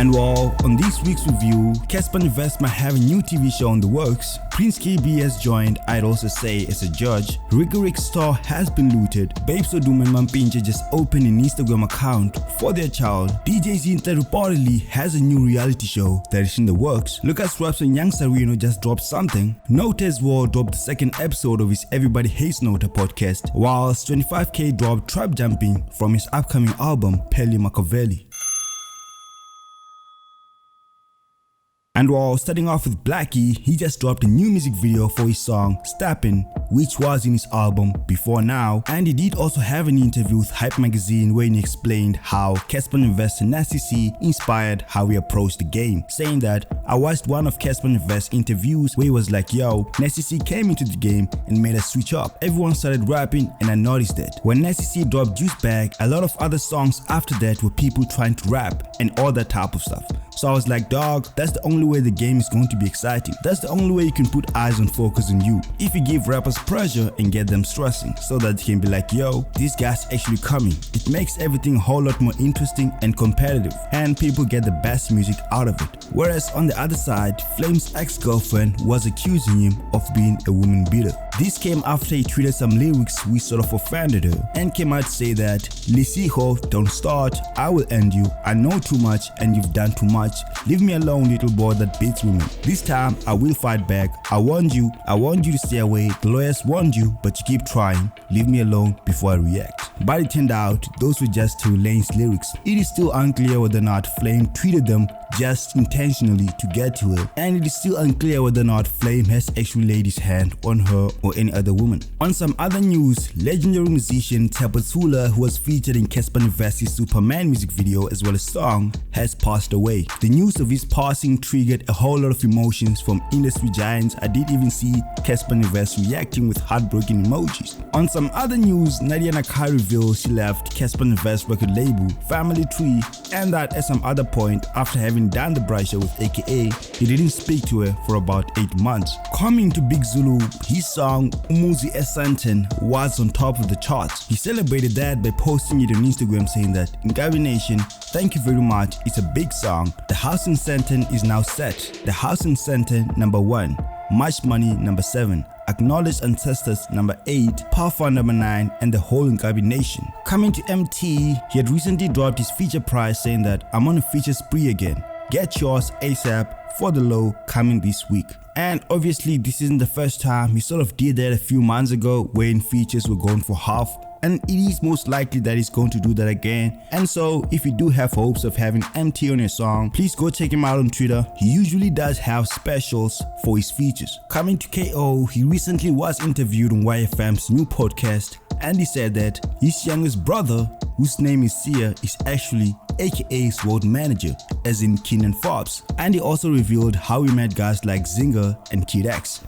And while on this week's review, Cassper Invest might have a new TV show in the works, Prince KB has joined Idols SA as a judge, Riky's store has been looted, Babe Sodom and Mampinja just opened an Instagram account for their child, DJ Zinhle reportedly has a new reality show that is in the works, Lucas Raps and Young Sarino just dropped something, Note as well dropped the second episode of his Everybody Hates Nota podcast, whilst 25K dropped Trap Jumping from his upcoming album Peli Machiavelli. And while starting off with Blxckie, he just dropped a new music video for his song Stappin', which was in his album Before Now, and he did also have an interview with Hype magazine where he explained how Cassper Invest and Nasty C inspired how he approached the game, saying that I watched one of Cassper Invest's interviews where he was like, yo, Nasty C came into the game and made us switch up. Everyone started rapping and I noticed that. When Nasty C dropped Juice Bag, a lot of other songs after that were people trying to rap and all that type of stuff. So I was like, dog, that's the only way the game is going to be exciting. That's the only way you can put eyes and focus on you. If you give rappers pressure and get them stressing so that they can be like, yo, this guy's actually coming. It makes everything a whole lot more interesting and competitive, and people get the best music out of it. Whereas on the other side, Flame's ex-girlfriend was accusing him of being a woman beater. This came after he tweeted some lyrics which sort of offended her and came out to say that, Lisijo, don't start, I will end you, I know too much and you've done too much, leave me alone little boy that beats women. This time I will fight back, I warned you to stay away, the lawyers warned you but you keep trying, leave me alone before I react. But it turned out those were just two Lane's lyrics. It is still unclear whether or not Flame tweeted them just intentionally to get to her, and it is still unclear whether or not Flame has actually laid his hand on her or any other woman. On some other news, legendary musician Tapazula, who was featured in Cassper Invest's Superman music video as well as song, has passed away. The news of his passing triggered a whole lot of emotions from industry giants. I did even see Cassper Invest reacting with heartbroken emojis. On some other news, Nadia Nakai revealed she left Cassper Invest record label Family Tree, and that at some other point after having done the brochure with AKA, he didn't speak to her for about 8 months. Coming to Big Zulu, his song Umuzi Esanten was on top of the charts. He celebrated that by posting it on Instagram saying that, Ngabi Nation, thank you very much, it's a big song. The house in Santon is now set. The house in Santon number 1, Much Money number 7, Acknowledged Ancestors number 8, Powerful number 9, and the whole Ngabi Nation. Coming to MT, he had recently dropped his feature prize saying that I'm on a feature spree again. Get yours ASAP for the low coming this week. And obviously this isn't the first time. He sort of did that a few months ago when features were going for half, and it is most likely that he's going to do that again. And so if you do have hopes of having MT on your song, please go check him out on Twitter. He usually does have specials for his features. Coming to KO, he recently was interviewed on YFM's new podcast, and he said that his youngest brother, whose name is Sia, is actually AKA's road manager, as in Keenan Forbes, and he also revealed how he met guys like Zinger and Kid X.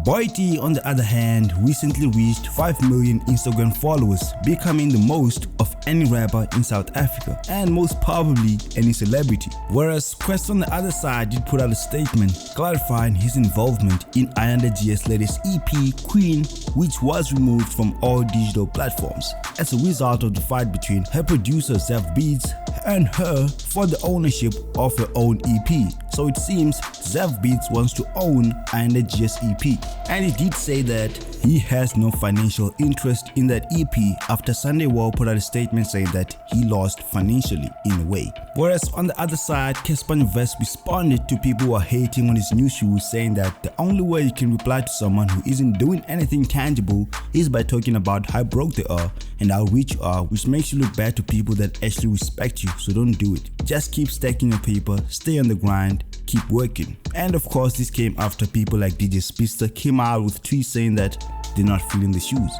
Boy T, on the other hand, recently reached 5 million Instagram followers, becoming the most of any rapper in South Africa, and most probably any celebrity. Whereas Quest on the other side did put out a statement clarifying his involvement in Ayanda G's latest EP, Queen, which was removed from all digital platforms as a result of the fight between her producer Zev Beats and her for the ownership of her own EP. So it seems Zev Beats wants to own Ayanda G's EP, and he did say that he has no financial interest in that EP after Sunday War put out a statement saying that he lost financially in a way. Whereas on the other side, Cassper Invest responded to people who are hating on his new shoes, saying that the only way you can reply to someone who isn't doing anything tangible is by talking about how broke they are and how rich you are, which makes you look bad to people that actually respect you, so don't do it. Just keep stacking your paper, stay on the grind, keep working. And of course, this came after people like DJ Spister came out with tweets saying that they're not feeling the shoes.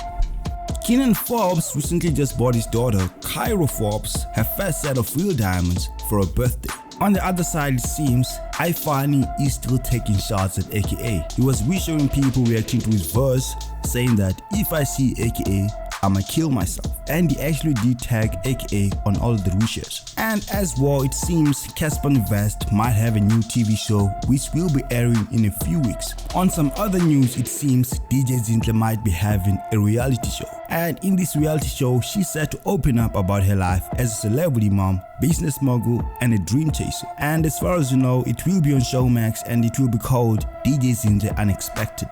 Keenan Forbes recently just bought his daughter, Cairo Forbes, her first set of real diamonds for her birthday. On the other side, it seems Ifani is still taking shots at AKA. He was re-showing people reacting to his verse, saying that if I see AKA, I'ma kill myself. And he actually did tag aka on all of the wishes. And as well, it seems Cassper Invest might have a new TV show which will be airing in a few weeks. On some other news, it seems DJ Zinhle might be having a reality show. And in this reality show, she's set to open up about her life as a celebrity mom, business mogul, and a dream chaser. And as far as you know, it will be on Showmax and it will be called DJ Zinhle Unexpected.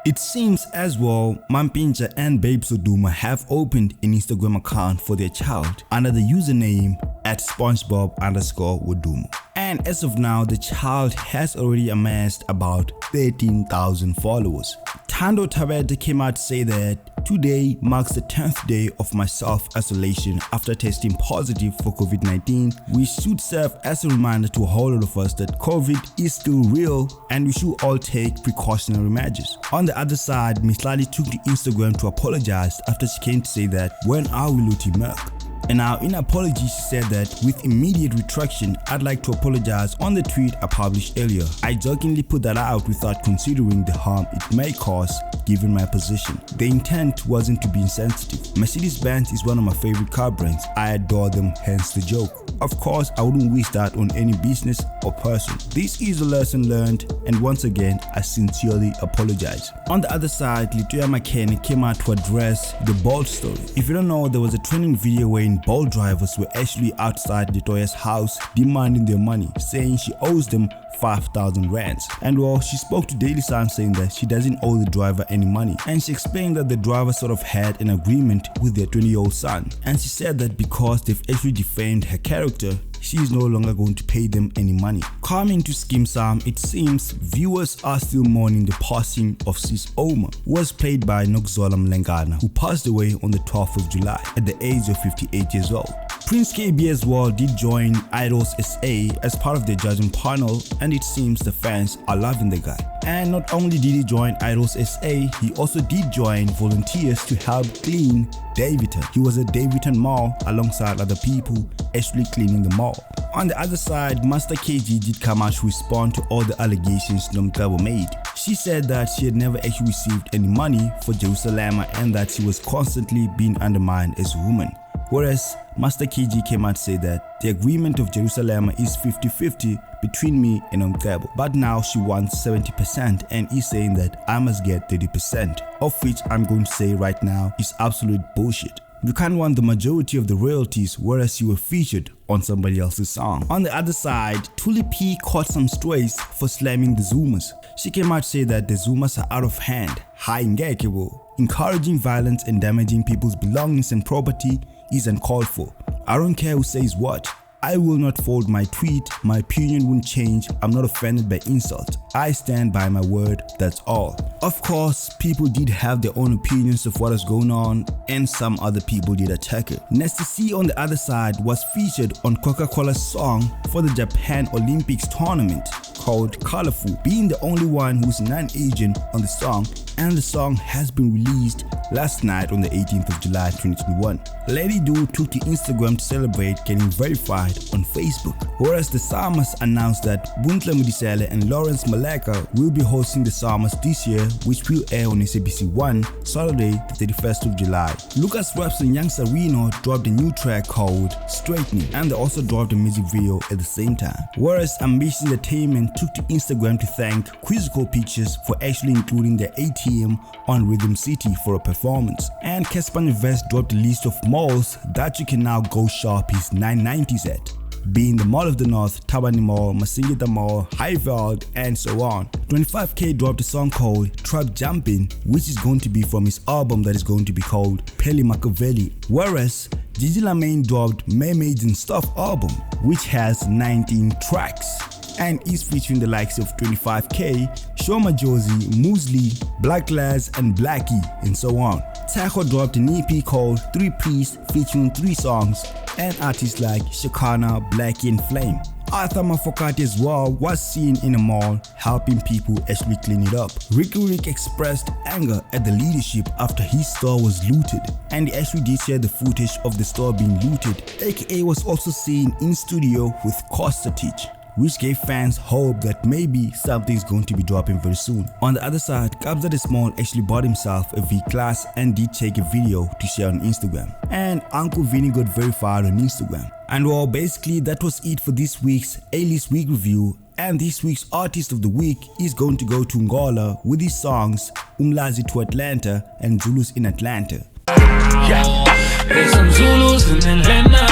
It seems as well, Mampintsha and Babe Soduma have opened an Instagram account for their child under the username @SpongeBob_Wodumo. And as of now, the child has already amassed about 13,000 followers. Thando Thabete came out to say that today marks the 10th day of my self-isolation after testing positive for COVID-19, which should serve as a reminder to a whole lot of us that COVID is still real and we should all take precautionary measures. On the other side, Miss Lali took to Instagram to apologize after she came to say that when are we looting milk? And now in apology, she said that with immediate retraction, I'd like to apologize on the tweet I published earlier. I jokingly put that out without considering the harm it may cause given my position. The intent wasn't to be insensitive. Mercedes-Benz is one of my favorite car brands. I adore them, hence the joke. Of course, I wouldn't wish that on any business or person. This is a lesson learned, and once again, I sincerely apologize. On the other side, Litoya McKenna came out to address the Bolt story. If you don't know, there was a trending video wherein Bolt drivers were actually outside Litoya's house demanding their money, saying she owes them 5,000 rands. And well, she spoke to Daily Sun saying that she doesn't owe the driver any money, and she explained that the driver sort of had an agreement with their 20-year-old son, and she said that because they've actually defamed her character, she is no longer going to pay them any money. Coming to Skim Sam, it seems viewers are still mourning the passing of Sis Oma, who was played by Nokuzola Mlengana, who passed away on the 12th of July at the age of 58 years old. Prince KB as well did join Idols SA as part of their judging panel, and it seems the fans are loving the guy. And not only did he join Idols SA, he also did join volunteers to help clean Davidton. He was at Davidton Mall alongside other people actually cleaning the mall. On the other side, Master KG did come out to respond to all the allegations Nomcebo made. She said that she had never actually received any money for Jerusalem and that she was constantly being undermined as a woman. Whereas Master KG came out to say that the agreement of Jerusalem is 50-50 between me and Nomcebo, but now she wants 70% and is saying that I must get 30%, of which I'm going to say right now is absolute bullshit. You can't want the majority of the royalties whereas you were featured on somebody else's song. On the other side, Tuli P caught some strays for slamming the Zoomers. She came out to say that the Zoomers are out of hand, high engagable, encouraging violence and damaging people's belongings and property is uncalled for. I don't care who says what. I will not fold my tweet, my opinion won't change, I'm not offended by insult. I stand by my word, that's all. Of course, people did have their own opinions of what is going on, and some other people did attack it. Nasty C on the other side was featured on Coca-Cola's song for the Japan Olympics tournament called Colorful, being the only one who's non-Asian on the song, and the song has been released last night on the 18th of July 2021. Lady Do took to Instagram to celebrate getting verified on Facebook, whereas the Samas announced that Zinhle Cassper and Lawrence Maleka will be hosting the Samas this year, which will air on SABC 1 Saturday the 31st of July. Lucas Raps and Young Sarino dropped a new track called Straightening, and they also dropped a music video at the same time. Whereas Ambition Entertainment took to Instagram to thank Quizzical Pictures for actually including their ATM on Rhythm City for a performance. And Cassper Invest dropped a list of malls that you can now go shop his 990s at, being the Mall of the North, Tabani Mall, Masingita Mall, Highveld, and so on. 25K dropped a song called Trap Jumpin', which is going to be from his album that is going to be called Peli Machiavelli. Whereas Gigi Lamaine dropped Mermaids and Stuff album, which has 19 tracks and is featuring the likes of 25K, Shoma Josie, Muesli, Black Lads, and Blxckie, and so on. Taco dropped an EP called 3 Piece featuring 3 songs and artists like Shakana, Blxckie, and Flame. Arthur Mafokati as well was seen in a mall helping people actually clean it up. Riky expressed anger at the leadership after his store was looted, and he actually did share the footage of the store being looted. AKA was also seen in studio with Costa Teach. which gave fans hope that maybe something's going to be dropping very soon. On the other side, Kabza the Small actually bought himself a V-Class and did take a video to share on Instagram, and Uncle Vinny got verified on Instagram. And well, basically that was it for this week's A-List Week Review, and this week's Artist of the Week is going to go to Ngola with his songs Umlazi to Atlanta and Zulus in Atlanta. Yeah, there's some Zulus in Atlanta.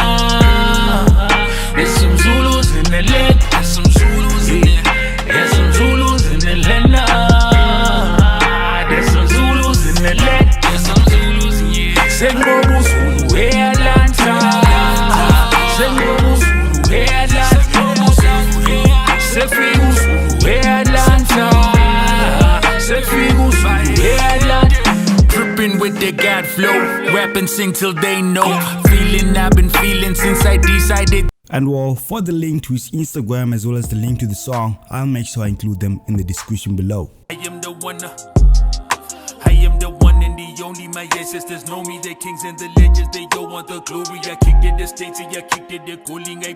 There's some Zulus in Atlanta. There's some Zulus in Atlanta. There's some Zulus in Atlanta. There's some Zulus in Atlanta. There's some Zulus in Atlanta. Zulu Atlanta. Zulu Atlanta. Dripping with the God flow, rap and sing till they know. Feeling I've been feeling since I decided. And well, for the link to his Instagram as well as the link to the song, I'll make sure I include them in the description below. I am the one and the only. My ancestors know me, the kings and the legends, they all want the glory. I kicked it the states, I kicked it the calling. I